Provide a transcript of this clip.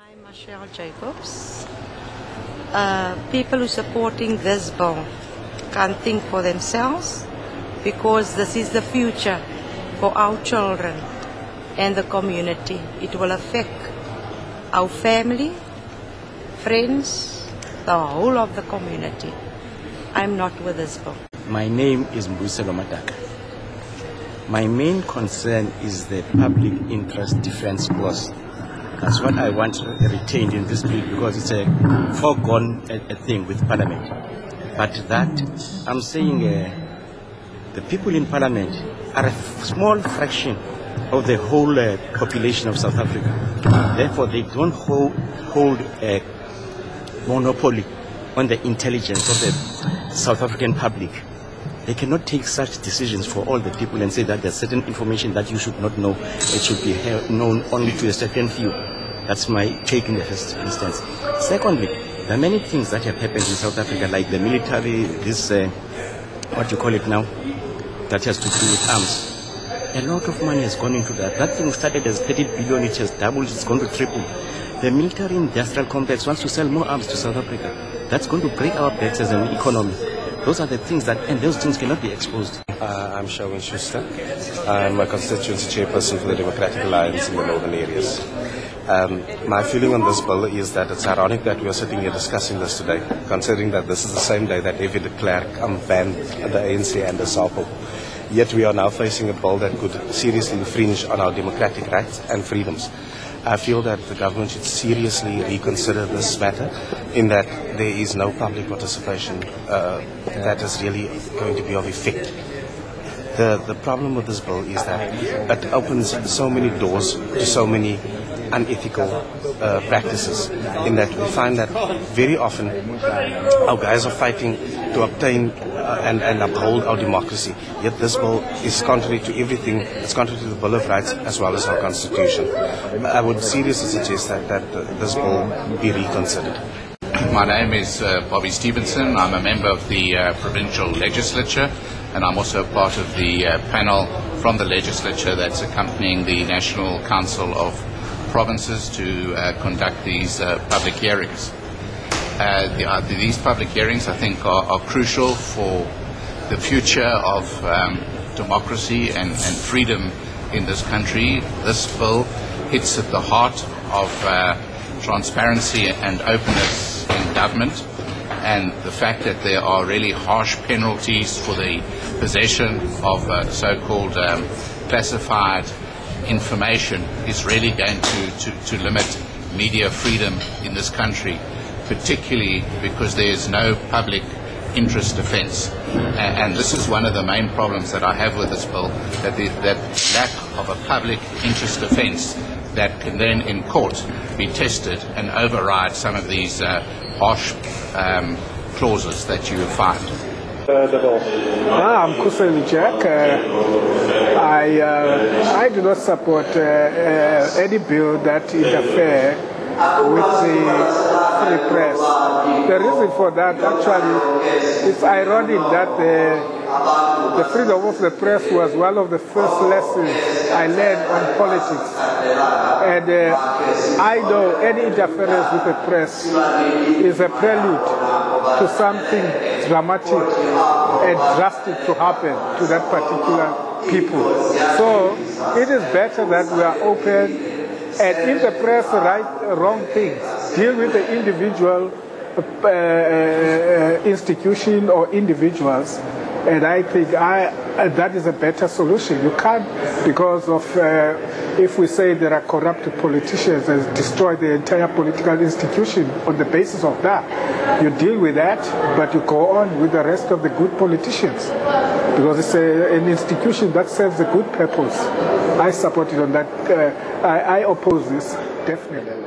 I'm Michelle Jacobs. People who are supporting this bill can't think for themselves because this is the future for our children and the community. It will affect our family, friends, the whole of the community. I'm not with this bill. My name is Mbuselo Mataka. My main concern is the public interest defense clause. That's what I want retained in this bill because it's a foregone thing with Parliament. But that, I'm saying the people in Parliament are a small fraction of the whole population of South Africa. Therefore, they don't hold a monopoly on the intelligence of the South African public. They cannot take such decisions for all the people and say that there's certain information that you should not know. It should be known only to a certain few. That's my take in the first instance. Secondly, there are many things that have happened in South Africa, like the military, this, what you call it now, that has to do with arms. A lot of money has gone into that. That thing started as 30 billion, it has doubled, it's going to triple. The military industrial complex wants to sell more arms to South Africa. That's going to break our backs as an economy. Those are the things that, and those things cannot be exposed. I'm Sherwin Schuster. I'm a constituency chairperson for the Democratic Alliance in the northern areas. My feeling on this bill is that it's ironic that we are sitting here discussing this today, considering that this is the same day that David de Klerk banned the ANC and the SAPO. Yet we are now facing a bill that could seriously infringe on our democratic rights and freedoms. I feel that the government should seriously reconsider this matter in that there is no public participation that is really going to be of effect. The problem with this bill is that it opens so many doors to so many unethical practices, in that we find that very often our guys are fighting to obtain and uphold our democracy. Yet this bill is contrary to everything. It's contrary to the Bill of Rights as well as our Constitution. I would seriously suggest that this bill be reconsidered. My name is Bobby Stevenson. I'm a member of the provincial legislature, and I'm also part of the panel from the legislature that's accompanying the National Council of Provinces to conduct these public hearings. These public hearings, I think, are crucial for the future of democracy and freedom in this country. This bill hits at the heart of transparency and openness in government, and the fact that there are really harsh penalties for the possession of so-called classified information is really going to limit media freedom in this country, particularly because there is no public interest defense. And this is one of the main problems that I have with this bill, that lack of a public interest defense that can then in court be tested and override some of these harsh clauses that you find. I'm Kuseli Jack. I do not support any bill that interfere with the free press. The reason for that, actually, is ironic that the freedom of the press was one of the first lessons I learned on politics. And I know any interference with the press is a prelude to something dramatic and drastic to happen to that particular people. So it is better that we are open, and if the press write wrong things, deal with the individual institution or individuals. And I think that is a better solution. You can't, because of, if we say there are corrupt politicians and destroy the entire political institution on the basis of that, you deal with that, but you go on with the rest of the good politicians. Because it's an institution that serves a good purpose. I support it on that. I oppose this, definitely.